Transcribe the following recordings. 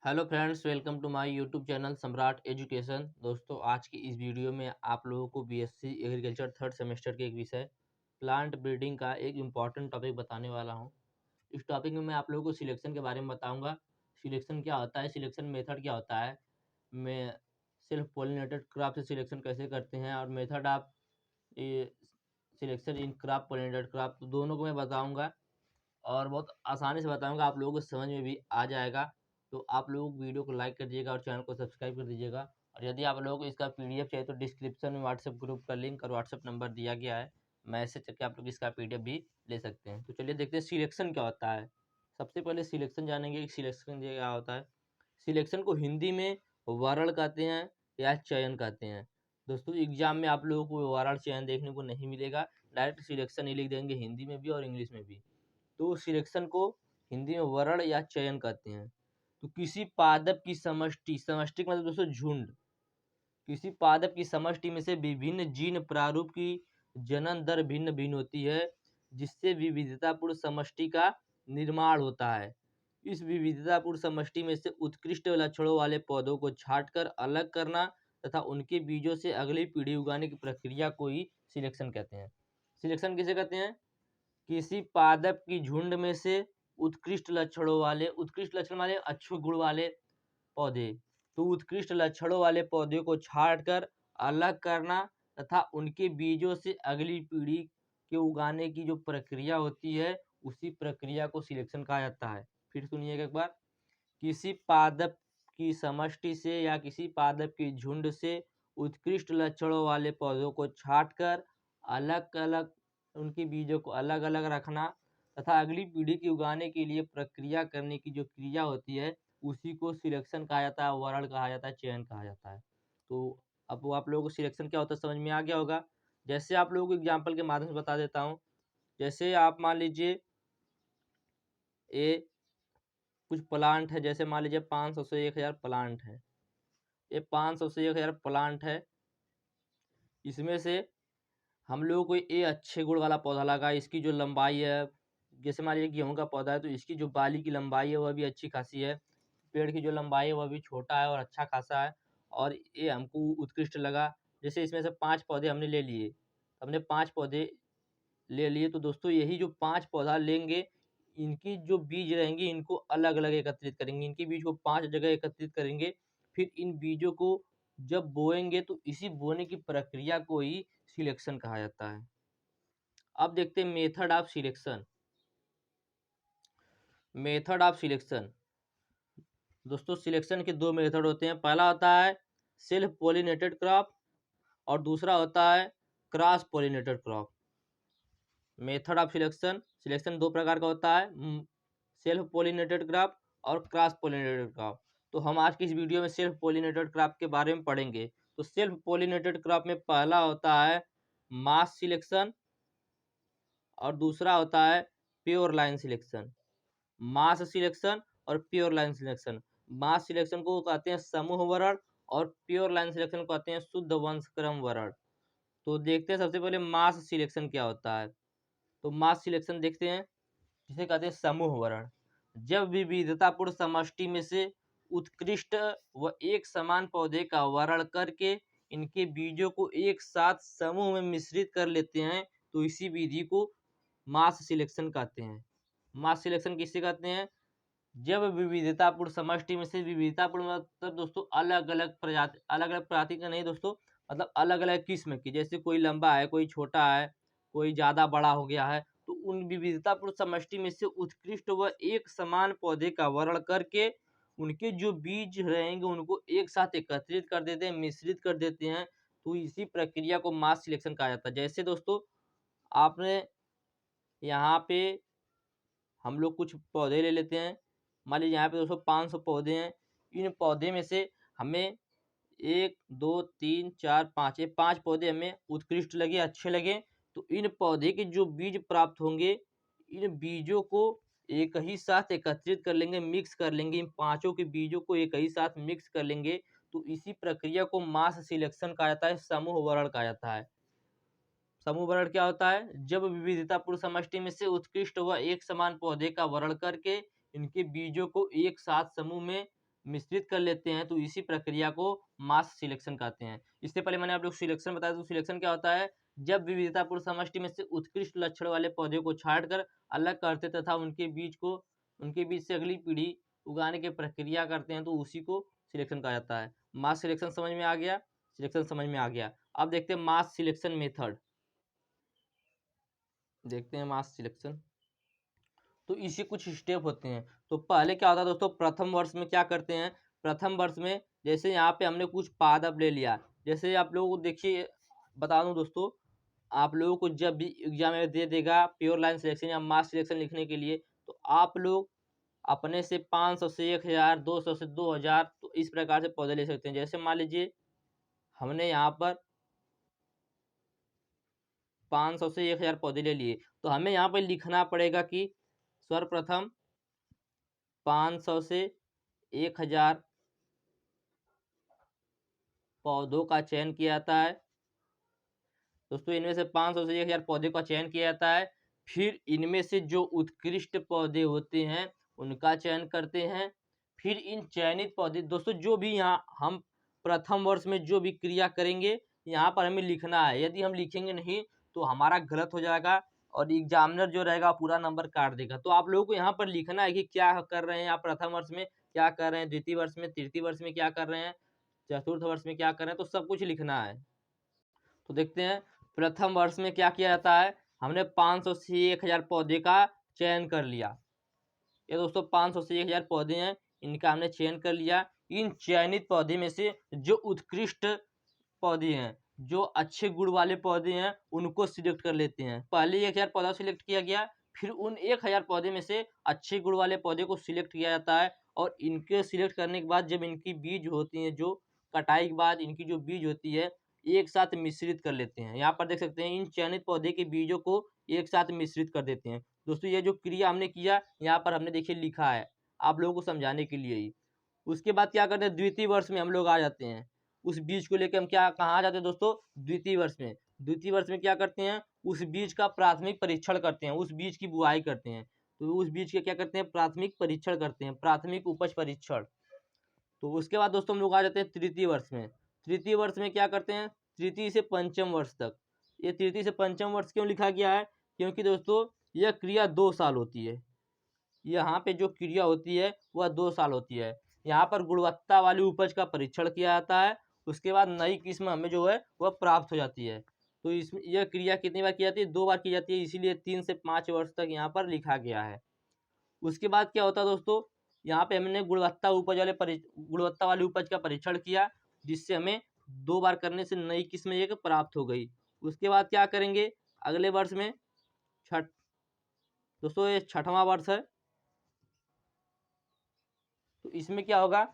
Hello friends, welcome to my YouTube channel Samrat education. दोस्तों, आज की इस वीडियो में आप लोगों को बीएससी एग्रीकल्चर थर्ड सेमेस्टर के एक विषय प्लांट ब्रीडिंग का एक इम्पॉर्टेंट टॉपिक बताने वाला हूं। इस टॉपिक में मैं आप लोगों को सिलेक्शन के बारे में बताऊंगा। सिलेक्शन क्या होता है, सिलेक्शन मेथड क्या होता है, मैं सेल्फ पोलिनेटेड क्रॉप से सिलेक्शन कैसे करते हैं, और method of selection in crop pollinated crop, दोनों को मैं बताऊँगा और बहुत आसानी से बताऊंगा, आप लोगों को समझ में भी आ जाएगा। तो आप लोग वीडियो को लाइक कर दीजिएगा और चैनल को सब्सक्राइब कर दीजिएगा। और यदि आप लोगों को इसका पीडीएफ चाहिए तो डिस्क्रिप्शन में व्हाट्सएप ग्रुप का लिंक और व्हाट्सएप नंबर दिया गया है, मैसेज करके आप लोग इसका पीडीएफ भी ले सकते हैं। तो चलिए देखते हैं सिलेक्शन क्या होता है। सबसे पहले सिलेक्शन जानेंगे कि सिलेक्शन क्या होता है। सिलेक्शन को हिंदी में वर्ण कहते हैं या चयन कहते हैं। दोस्तों, एग्जाम में आप लोगों को वर्ण चयन देखने को नहीं मिलेगा, डायरेक्ट सिलेक्शन ही लिख देंगे, हिंदी में भी और इंग्लिश में भी। तो सिलेक्शन को हिंदी में वर्ण या चयन कहते हैं। तो किसी पादप की समष्टि, समष्टि का मतलब दोस्तों झुंड, किसी पादप की समष्टि में से विभिन्न जीन प्रारूप की जनन दर भिन्न भिन्न होती है, जिससे विविधतापूर्ण समष्टि का निर्माण होता है। इस विविधतापूर्ण समष्टि में से उत्कृष्ट लक्षणों वाले पौधों को छांटकर अलग करना तथा उनके बीजों से अगली पीढ़ी उगाने की प्रक्रिया को ही सिलेक्शन कहते हैं। सिलेक्शन किसे कहते हैं? किसी पादप की झुंड में से उत्कृष्ट लक्षण वाले अच्छे गुण वाले पौधे, तो उत्कृष्ट लक्षणों वाले पौधे को छांटकर अलग करना तथा उनके बीजों से अगली पीढ़ी के उगाने की जो प्रक्रिया होती है, उसी प्रक्रिया को सिलेक्शन कहा जाता है। फिर सुनिएगा एक बार। किसी पादप की समष्टि से या किसी पादप की झुंड से उत्कृष्ट लक्षणों वाले पौधों को छांटकर अलग अलग उनके बीजों को अलग अलग रखना तथा अगली पीढ़ी की उगाने के लिए प्रक्रिया करने की जो क्रिया होती है, उसी को सिलेक्शन कहा जाता है, वर्ण कहा जाता है, चयन कहा जाता है। तो अब वो आप लोगों को सिलेक्शन क्या होता है समझ में आ गया होगा। जैसे आप लोगों को एग्जाम्पल के माध्यम से बता देता हूँ। जैसे आप मान लीजिए ये कुछ प्लांट है, जैसे मान लीजिए 500 से 1000 प्लांट है। ये 500 से 1000 प्लांट है। इसमें से हम लोगों को ये अच्छे गुण वाला पौधा लगा। इसकी जो लंबाई है, जैसे मान लीजिए गेहूं का पौधा है तो इसकी जो बाली की लंबाई है वह भी अच्छी खासी है। पेड़ की जो लंबाई है वह भी छोटा है और अच्छा खासा है, और ये हमको उत्कृष्ट लगा। जैसे इसमें से 5 पौधे हमने ले लिए, हमने 5 पौधे ले लिए, तो दोस्तों यही जो 5 पौधा लेंगे, इनकी जो बीज रहेंगी इनको अलग अलग एकत्रित करेंगे। इनके बीज को 5 जगह एकत्रित करेंगे। फिर इन बीजों को जब बोएंगे तो इसी बोने की प्रक्रिया को ही सिलेक्शन कहा जाता है। अब देखते हैं method of selection. Method of selection, दोस्तों सिलेक्शन के दो मेथड होते हैं। पहला होता है सेल्फ पोलिनेटेड क्रॉप और दूसरा होता है cross pollinated crop. Method of selection, selection दो प्रकार का होता है, सेल्फ पोलिनेटेड क्रॉप और क्रॉस पोलिनेटेड क्रॉप। तो हम आज की इस वीडियो में सेल्फ पोलिनेटेड क्रॉप के बारे में पढ़ेंगे। तो सेल्फ पोलिनेटेड क्रॉप में पहला होता है मास सिलेक्शन और दूसरा होता है प्योर लाइन सिलेक्शन। मास सिलेक्शन और प्योर लाइन सिलेक्शन। मास सिलेक्शन को कहते हैं समूह वर्ण और प्योर लाइन सिलेक्शन को कहते हैं शुद्ध वंशक्रम वर्ण। तो देखते हैं सबसे पहले मास सिलेक्शन क्या होता है। तो मास सिलेक्शन देखते हैं, जिसे कहते हैं समूह वर्ण। जब विविधतापूर्ण समष्टि में से उत्कृष्ट व एक समान पौधे का वर्ण करके इनके बीजों को एक साथ समूह में मिश्रित कर लेते हैं, तो इसी विधि को मास सिलेक्शन कहते हैं। मास सिलेक्शन किसे कहते हैं? जब विविधतापूर्ण समष्टि में से, विविधतापूर्ण मतलब दोस्तों अलग अलग प्रजाति, अलग अलग प्रजाति का नहीं दोस्तों, मतलब अलग अलग किस्म की, जैसे कोई लंबा है, कोई छोटा है, कोई ज्यादा बड़ा हो गया है, तो उन विविधतापूर्ण समष्टि में से उत्कृष्ट व एक समान पौधे का वर्ण करके उनके जो बीज रहेंगे उनको एक साथ एकत्रित कर देते हैं, मिश्रित कर देते हैं। तो इसी प्रक्रिया को मास सिलेक्शन कहा जाता है। जैसे दोस्तों आपने यहाँ पे हम लोग कुछ पौधे ले लेते हैं। मान लीजिए यहाँ पे दोस्तों 500 पौधे हैं। इन पौधे में से हमें 1 2 3 4 5, ये 5 पौधे हमें उत्कृष्ट लगे, अच्छे लगे। तो इन पौधे के जो बीज प्राप्त होंगे, इन बीजों को एक ही साथ एकत्रित कर लेंगे, मिक्स कर लेंगे। इन पांचों के बीजों को एक ही साथ मिक्स कर लेंगे। तो इसी प्रक्रिया को मास सिलेक्शन कहा जाता है, समूह वर्ण कहा जाता है। समूह वर्ण क्या होता है? जब विविधतापूर्ण समष्टि में से उत्कृष्ट व एक समान पौधे का वर्ण करके इनके बीजों को एक साथ समूह में मिश्रित कर लेते हैं तो इसी प्रक्रिया को मास सिलेक्शन कहते हैं। इससे पहले मैंने आप लोग सिलेक्शन बताया, तो सिलेक्शन क्या होता है, जब विविधतापूर्ण समष्टि में से उत्कृष्ट लक्षण वाले पौधे को छांटकर अलग करते तथा उनके बीच से अगली पीढ़ी उगाने की प्रक्रिया करते हैं तो उसी को सिलेक्शन कहा जाता है। मास सिलेक्शन समझ में आ गया, सिलेक्शन समझ में आ गया। अब देखते हैं मास सिलेक्शन मेथड, देखते हैं मास सिलेक्शन। तो इसी कुछ स्टेप होते हैं। तो पहले क्या होता है दोस्तों, प्रथम वर्ष में क्या करते हैं, प्रथम वर्ष में जैसे यहाँ पे हमने कुछ पादप ले लिया, जैसे आप लोगों को देखिए बता दूं दोस्तों, आप लोगों को जब भी एग्जाम में दे देगा प्योर लाइन सिलेक्शन या मास सिलेक्शन लिखने के लिए, तो आप लोग अपने से 500 से 1000, 200 से 2000, तो इस प्रकार से पौधे ले सकते हैं। जैसे मान लीजिए हमने यहाँ पर 500 से 1000 पौधे ले लिए, तो हमें यहाँ पर लिखना पड़ेगा कि सर्वप्रथम 500 से 1000 पौधों का चयन किया जाता है। दोस्तों इनमें से 500 से 1000 पौधे का चयन किया जाता है। फिर इनमें से जो उत्कृष्ट पौधे होते हैं उनका चयन करते हैं। फिर इन चयनित पौधे, दोस्तों जो भी यहाँ हम प्रथम वर्ष में जो भी क्रिया करेंगे यहाँ पर हमें लिखना है, यदि हम लिखेंगे नहीं तो हमारा गलत हो जाएगा और एग्जामिनर जो रहेगा पूरा नंबर काट देगा। तो आप लोगों को यहाँ पर लिखना है कि क्या कर रहे हैं आप प्रथम वर्ष में, क्या कर रहे हैं द्वितीय वर्ष में, तृतीय वर्ष में क्या कर रहे हैं, चतुर्थ वर्ष में क्या कर रहे हैं, तो सब कुछ लिखना है। तो देखते हैं प्रथम वर्ष में क्या किया जाता है, हमने 500 से 1000 पौधे का चयन कर लिया। ये दोस्तों 500 से 1000 पौधे हैं, इनका हमने चयन कर लिया। इन चयनित पौधे में से जो उत्कृष्ट पौधे हैं, जो अच्छे गुण वाले पौधे हैं, उनको सिलेक्ट कर लेते हैं। पहले 1000 पौधा सिलेक्ट किया गया, फिर उन 1000 पौधे में से अच्छे गुण वाले पौधे को सिलेक्ट किया जाता है और इनके सिलेक्ट करने के बाद जब इनकी बीज होती हैं, जो कटाई के बाद इनकी जो बीज होती है एक साथ मिश्रित कर लेते हैं। यहाँ पर देख सकते हैं इन चयनित पौधे के बीजों को एक साथ मिश्रित कर देते हैं। दोस्तों ये जो क्रिया हमने किया यहाँ पर हमने देखिए लिखा है आप लोगों को समझाने के लिए ही। उसके बाद क्या करते हैं, द्वितीय वर्ष में हम लोग आ जाते हैं। उस बीज को लेकर हम क्या कहाँ आ जाते हैं दोस्तों, द्वितीय वर्ष में। द्वितीय वर्ष में क्या करते हैं, उस बीज का प्राथमिक परीक्षण करते हैं, उस बीज की बुआई करते हैं। तो उस बीज के क्या करते हैं, प्राथमिक परीक्षण करते हैं, प्राथमिक उपज परीक्षण। तो उसके बाद दोस्तों हम लोग आ जाते हैं तृतीय वर्ष में। तृतीय वर्ष में क्या करते हैं, तृतीय से पंचम वर्ष तक। ये तृतीय से पंचम वर्ष क्यों लिखा गया है, क्योंकि दोस्तों यह क्रिया 2 साल होती है। यहाँ पे जो क्रिया होती है वह 2 साल होती है। यहाँ पर गुणवत्ता वाली उपज का परीक्षण किया जाता है, उसके बाद नई किस्म हमें जो है वह प्राप्त हो जाती है। तो इसमें यह क्रिया कितनी बार की जाती है, 2 बार की जाती है, इसीलिए 3 से 5 वर्ष तक यहाँ पर लिखा गया है। उसके बाद क्या होता है दोस्तों, यहाँ पे हमने गुणवत्ता वाली उपज का परीक्षण किया, जिससे हमें 2 बार करने से नई किस्म एक प्राप्त हो गई। उसके बाद क्या करेंगे अगले वर्ष में, छठ दोस्तों ये 6वां वर्ष है। तो इसमें क्या होगा,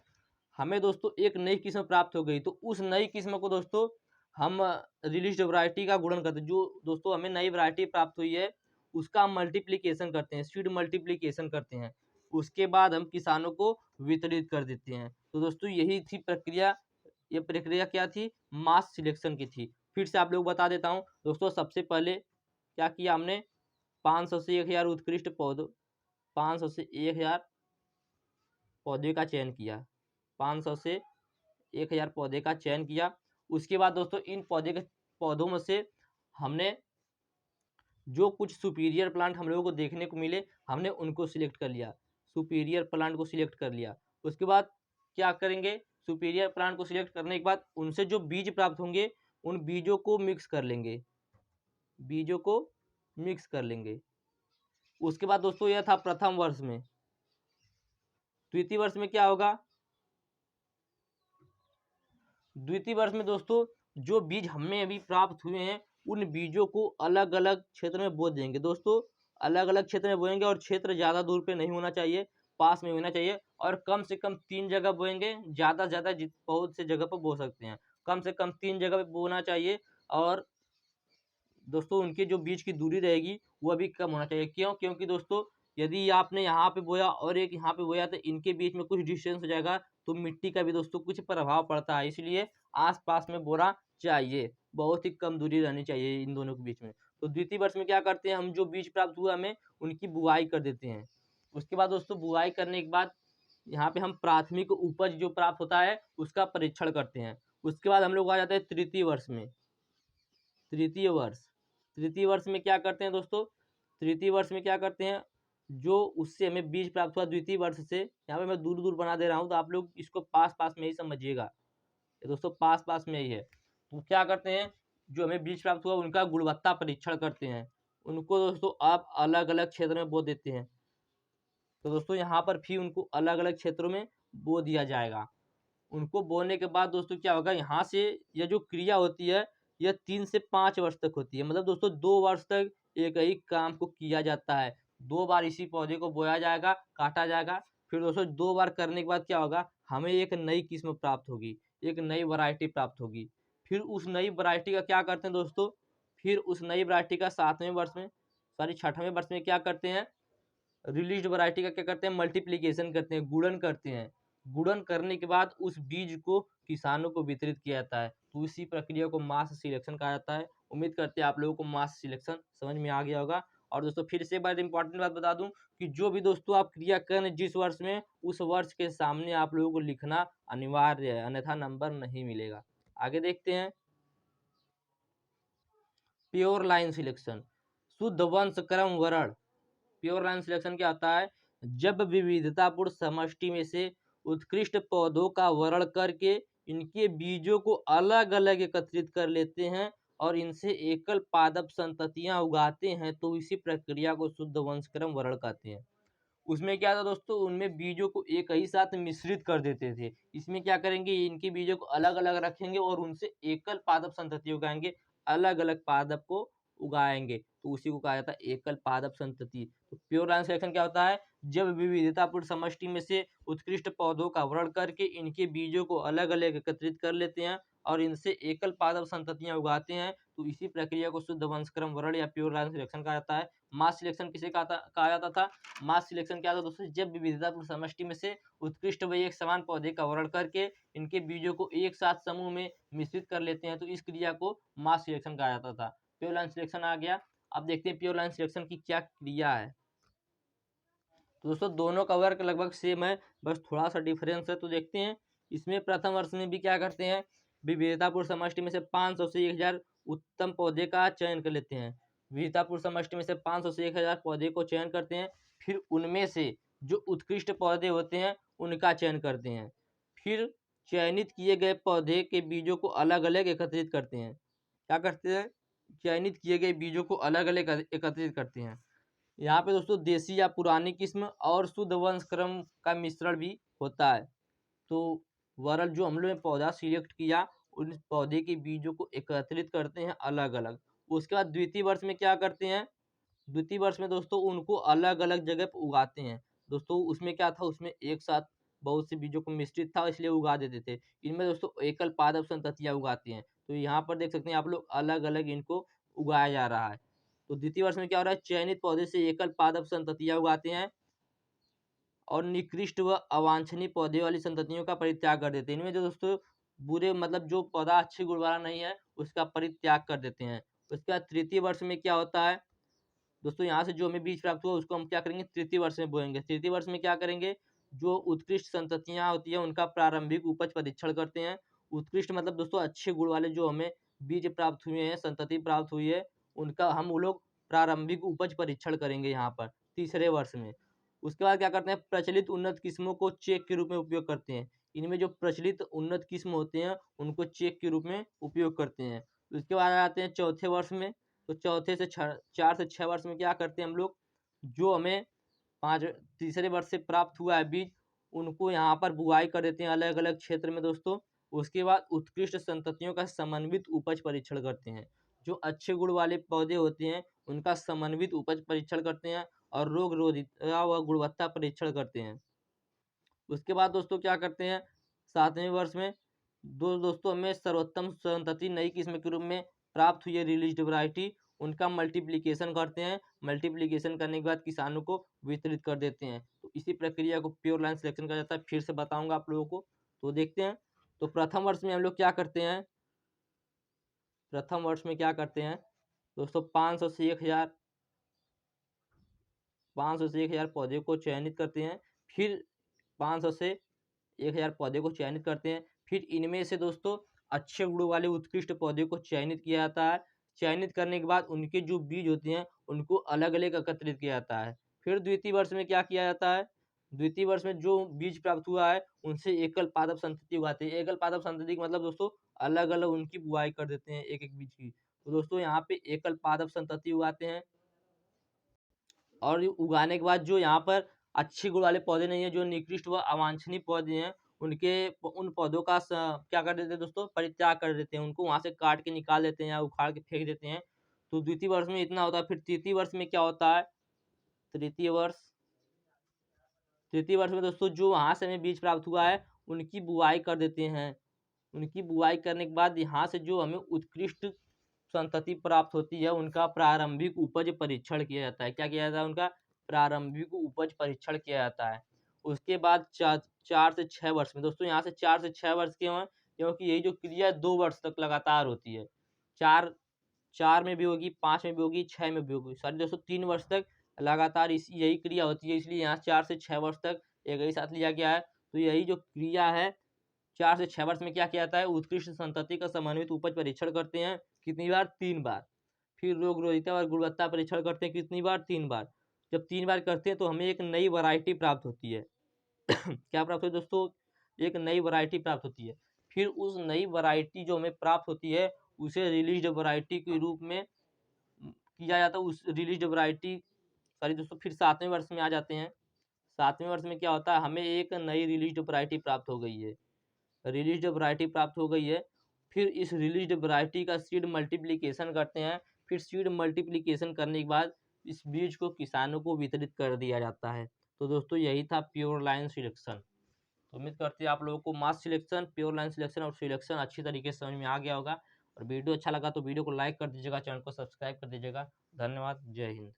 हमें दोस्तों एक नई किस्म प्राप्त हो गई, तो उस नई किस्म को दोस्तों हम रिलीज्ड वैरायटी का गुणन करते हैं। जो दोस्तों हमें नई वैरायटी प्राप्त हुई है उसका मल्टीप्लिकेशन करते हैं, सीड मल्टीप्लिकेशन करते हैं। उसके बाद हम किसानों को वितरित कर देते हैं। तो दोस्तों यही थी प्रक्रिया। ये प्रक्रिया क्या थी, मास सिलेक्शन की थी। फिर से आप लोग बता देता हूँ दोस्तों, सबसे पहले क्या किया हमने, 500 से 1000 उत्कृष्ट पौधों, 500 से 1000 पौधे का चयन किया, 500 से 1000 पौधे का चयन किया। उसके बाद दोस्तों इन पौधों में से हमने जो कुछ सुपीरियर प्लांट हम लोगों को देखने को मिले हमने उनको सिलेक्ट कर लिया, सुपीरियर प्लांट को सिलेक्ट कर लिया। उसके बाद क्या करेंगे, सुपीरियर प्लांट को सिलेक्ट करने के बाद उनसे जो बीज प्राप्त होंगे उन बीजों को मिक्स कर लेंगे, बीजों को मिक्स कर लेंगे। उसके बाद दोस्तों यह था प्रथम वर्ष में। द्वितीय वर्ष में क्या होगा, द्वितीय वर्ष में दोस्तों जो बीज हमें अभी प्राप्त हुए हैं उन बीजों को अलग अलग क्षेत्र में बो देंगे। दोस्तों अलग अलग क्षेत्र में बोएंगे और क्षेत्र ज़्यादा दूर पे नहीं होना चाहिए, पास में होना चाहिए, और कम से कम 3 जगह बोएंगे, ज़्यादा से ज़्यादा बहुत से जगह पर बो सकते हैं, कम से कम 3 जगह पे बोना चाहिए। और दोस्तों उनके जो बीज की दूरी रहेगी वह भी कम होना चाहिए। क्यों, क्योंकि दोस्तों यदि आपने यहाँ पे बोया और एक यहाँ पे बोया तो इनके बीच में कुछ डिस्टेंस हो जाएगा, तो मिट्टी का भी दोस्तों कुछ प्रभाव पड़ता है, इसलिए आसपास में बोना चाहिए, बहुत ही कम दूरी रहनी चाहिए इन दोनों के बीच में। तो द्वितीय वर्ष में क्या करते हैं, हम जो बीज प्राप्त हुआ हमें उनकी बुआई कर देते हैं। उसके बाद दोस्तों बुआई करने के बाद यहाँ पे हम प्राथमिक उपज जो प्राप्त होता है उसका परीक्षण करते हैं। उसके बाद हम लोग आ जाते हैं तृतीय वर्ष में। तृतीय वर्ष में क्या करते हैं दोस्तों? तृतीय वर्ष में क्या करते हैं, जो उससे हमें बीज प्राप्त हुआ द्वितीय वर्ष से, यहाँ पे मैं दूर दूर बना दे रहा हूँ तो आप लोग इसको पास पास में ही समझिएगा, ये दोस्तों पास पास में ही है। तो क्या करते हैं, जो हमें बीज प्राप्त हुआ उनका गुणवत्ता परीक्षण करते हैं। उनको दोस्तों आप अलग अलग क्षेत्र में बो देते हैं। तो दोस्तों यहाँ पर भी उनको अलग अलग क्षेत्रों में बो दिया जाएगा। उनको बोने के बाद दोस्तों क्या होगा, यहाँ से यह जो क्रिया होती है यह 3 से 5 वर्ष तक होती है। मतलब दोस्तों 2 वर्ष तक एक ही काम को किया जाता है। 2 बार इसी पौधे को बोया जाएगा, काटा जाएगा। फिर दोस्तों 2 बार करने के बाद क्या होगा, हमें एक नई किस्म प्राप्त होगी, एक नई वैरायटी प्राप्त होगी। फिर उस नई वैरायटी का क्या करते हैं दोस्तों, फिर उस नई वैरायटी का 7वें वर्ष में, सॉरी 6वें वर्ष में क्या करते हैं, रिलीज्ड वैरायटी का क्या करते हैं, मल्टीप्लिकेशन करते हैं, गुणन करते हैं। गुणन करने के बाद उस बीज को किसानों को वितरित किया जाता है। तो इसी प्रक्रिया को मास सिलेक्शन कहा जाता है। उम्मीद करते हैं आप लोगों को मास सिलेक्शन समझ में आ गया होगा। और दोस्तों फिर से एक बार इंपॉर्टेंट बात बता दूं कि जो भी दोस्तों आप क्रिया करें जिस वर्ष में, उस वर्ष के सामने आप लोगों को लिखना अनिवार्य है, अन्यथा नंबर नहीं मिलेगा। आगे देखते हैं, प्योर लाइन सिलेक्शन, शुद्ध वंश क्रम वर्ण। प्योर लाइन सिलेक्शन क्या होता है, जब विविधतापूर्ण समष्टि में से उत्कृष्ट पौधों का वर्ण करके इनके बीजों को अलग अलग एकत्रित कर लेते हैं और इनसे एकल पादप संततियां उगाते हैं, तो इसी प्रक्रिया को शुद्ध वंशक्रम वर्ण कहते हैं। उसमें क्या था दोस्तों, उनमें बीजों को एक ही साथ मिश्रित कर देते थे। इसमें क्या करेंगे, इनके बीजों को अलग अलग रखेंगे और उनसे एकल पादप संतति उगाएंगे, अलग अलग पादप को उगाएंगे, तो उसी को कहा जाता है एकल पादप संतति। तो प्योर लाइन सिलेक्शन क्या होता है, जब विविधतापूर्ण समष्टि में से उत्कृष्ट पौधों का वर्ण करके इनके बीजों को अलग अलग एकत्रित कर लेते हैं और इनसे एकल पादप संततियां उगाते हैं, तो इसी प्रक्रिया को शुद्ध वंशक्रम वर्ण या प्योर लाइन सिलेक्शन कहा जाता है। मास सिलेक्शन किसे कहा जाता था, मास सिलेक्शन क्या था दोस्तों, जब विविधतापूर्ण समष्टि में से उत्कृष्ट व एक समान पौधे का वर्ण करके इनके बीजों को एक साथ समूह में मिश्रित कर लेते हैं, तो इस क्रिया को मास सिलेक्शन कहा जाता था। प्योर लाइन सिलेक्शन आ गया। अब देखते हैं प्योर लाइन सिलेक्शन की क्या क्रिया है। तो दोस्तों दोनों का वर्क लगभग सेम है, बस थोड़ा सा डिफरेंस है। तो देखते हैं, इसमें प्रथम वर्ष में भी क्या करते हैं, विविधतापूर्ण समष्टि में से 500 से 1000 उत्तम पौधे का चयन कर लेते हैं। विविधतापूर्ण समष्टि में से 500 से 1000 पौधे को चयन करते हैं, फिर उनमें से जो उत्कृष्ट पौधे होते हैं उनका चयन करते हैं। फिर चयनित किए गए पौधे के बीजों को अलग अलग एकत्रित करते हैं। क्या करते हैं, चयनित किए गए बीजों को अलग अलग एकत्रित करते हैं। यहाँ पे दोस्तों देसी या पुरानी किस्म और शुद्ध वंश क्रम का मिश्रण भी होता है। तो वरल जो हम लोग ने पौधा सिलेक्ट किया, उन पौधे के बीजों को एकत्रित करते हैं अलग अलग। उसके बाद द्वितीय वर्ष में क्या करते हैं, द्वितीय वर्ष में दोस्तों उनको अलग अलग जगह पर उगाते हैं। दोस्तों उसमें क्या था, उसमें एक साथ बहुत से बीजों को मिश्रित था, इसलिए उगा देते थे। इनमें दोस्तों एकल पादप संततियां उगाते हैं। तो यहाँ पर देख सकते हैं आप लोग, अलग अलग इनको उगाया जा रहा है। तो द्वितीय वर्ष में क्या हो रहा है, चयनित पौधे से एकल पादप संततियां उगाते हैं और निकृष्ट व अवांछनीय पौधे वाली संततियों का परित्याग कर देते हैं। इनमें जो दोस्तों बुरे, मतलब जो पौधा अच्छी गुण वाला नहीं है उसका परित्याग कर देते हैं। उसके बाद तृतीय वर्ष में क्या होता है दोस्तों, यहाँ से जो हमें बीज प्राप्त हुआ उसको हम क्या करेंगे, तृतीय वर्ष में बोएंगे। तृतीय वर्ष में क्या करेंगे, जो उत्कृष्ट संततियां होती है उनका प्रारंभिक उपज परीक्षण करते हैं। उत्कृष्ट मतलब दोस्तों अच्छे गुण वाले जो हमें बीज प्राप्त हुए हैं, संतति प्राप्त हुई है, उनका हम वो लोग प्रारंभिक उपज परीक्षण करेंगे यहाँ पर तीसरे वर्ष में। उसके बाद क्या करते हैं, प्रचलित उन्नत किस्मों को चेक के रूप में उपयोग करते हैं। इनमें जो प्रचलित उन्नत किस्म होते हैं उनको चेक के रूप में उपयोग करते हैं। उसके बाद आते हैं चौथे वर्ष में। तो चौथे से 4 से 6 वर्ष में क्या करते हैं हम लोग, जो हमें पाँच तीसरे वर्ष से प्राप्त हुआ है बीज, उनको यहाँ पर बुआई कर देते हैं अलग अलग क्षेत्र में दोस्तों। उसके बाद उत्कृष्ट संततियों का समन्वित उपज परीक्षण करते हैं। जो अच्छे गुण वाले पौधे होते हैं उनका समन्वित उपज परीक्षण करते हैं और रोग रोधिता व गुणवत्ता परीक्षण करते हैं। उसके बाद दोस्तों क्या करते हैं, 7वें वर्ष में दोस्तों हमें सर्वोत्तम संतति नई किस्म के रूप में प्राप्त हुई है, रिलीज्ड वैरायटी, उनका मल्टीप्लिकेशन करते हैं। मल्टीप्लिकेशन करने के बाद किसानों को वितरित कर देते हैं। तो इसी प्रक्रिया को प्योर लाइन सिलेक्शन कहा जाता है। फिर से बताऊंगा आप लोगों को, तो देखते हैं। तो प्रथम वर्ष में हम लोग क्या करते हैं, प्रथम वर्ष में क्या करते हैं दोस्तों, 500 से 1000 पौधे को चयनित करते हैं। फिर 500 से 1000 पौधे को चयनित करते हैं। फिर इनमें से दोस्तों अच्छे गुणों वाले उत्कृष्ट पौधे को चयनित किया जाता है। चयनित करने के बाद उनके जो बीज होते हैं उनको अलग-अलग एकत्रित किया जाता है। फिर द्वितीय वर्ष में क्या किया जाता है? द्वितीय वर्ष में जो बीज प्राप्त हुआ है उनसे एकल पादप संतति उगाते हैं। एकल पादप संतति का मतलब दोस्तों अलग-अलग उनकी बुआई कर देते हैं एक-एक बीज की। तो दोस्तों यहाँ पे एकल पादप संतति उगाते हैं और उगाने के बाद जो यहाँ पर अच्छे गुण वाले पौधे नहीं है, जो निकृष्ट व अवांछनीय पौधे हैं, उन पौधों का क्या कर देते हैं दोस्तों, परित्याग कर देते हैं। उनको वहां से काट के निकाल देते हैं या उखाड़ के फेंक देते हैं। तो द्वितीय वर्ष में इतना होता है। फिर तृतीय वर्ष में क्या होता है? तृतीय वर्ष तृतीय वर्ष में दोस्तों जो वहां से हमें बीज प्राप्त हुआ है उनकी बुआई कर देते हैं। उनकी बुआई करने के बाद यहाँ से जो हमें उत्कृष्ट संतति प्राप्त होती है उनका प्रारंभिक उपज परीक्षण किया जाता है। क्या किया जाता है? उनका प्रारंभिक उपज परीक्षण किया जाता है। उसके बाद 4 से 6 वर्ष में दोस्तों, यहाँ से 4 से 6 वर्ष क्यों है? क्योंकि यही जो क्रिया 2 वर्ष तक लगातार होती है। 4 में भी होगी, 5 में भी होगी, 6 में भी होगी। सॉरी दोस्तों 3 वर्ष तक लगातार यही क्रिया होती है, इसलिए यहाँ 4 से 6 वर्ष तक एक ही साथ लिया गया है। तो यही जो क्रिया है 4 से 6 वर्ष में क्या किया जाता है? उत्कृष्ट संतति का समन्वित उपज परीक्षण करते हैं। कितनी बार? 3 बार। फिर रोगरोधिता और गुणवत्ता परीक्षण करते हैं। कितनी बार? 3 बार। जब 3 बार करते हैं तो हमें एक नई वैरायटी प्राप्त होती है। क्या प्राप्त होती है दोस्तों? एक नई वैरायटी प्राप्त होती है। फिर उस नई वैरायटी जो हमें प्राप्त होती है उसे रिलीज्ड वैरायटी के रूप में किया जाता है। उस रिलीज्ड वैरायटी सॉरी दोस्तों फिर 7वें वर्ष में आ जाते हैं। 7वें वर्ष में क्या होता है? हमें एक नई रिलीज्ड वैरायटी प्राप्त हो गई है। रिलीज्ड वैरायटी प्राप्त हो गई है। फिर इस रिलीज्ड वैरायटी का सीड मल्टीप्लिकेशन करते हैं। फिर सीड मल्टीप्लिकेशन करने के बाद इस बीज को किसानों को वितरित कर दिया जाता है। तो दोस्तों यही था प्योर लाइन सिलेक्शन। तो उम्मीद करते हैं आप लोगों को मास सिलेक्शन, प्योर लाइन सिलेक्शन और सिलेक्शन अच्छी तरीके से समझ में आ गया होगा। और वीडियो अच्छा लगा तो वीडियो को लाइक कर दीजिएगा, चैनल को सब्सक्राइब कर दीजिएगा। धन्यवाद। जय हिंद।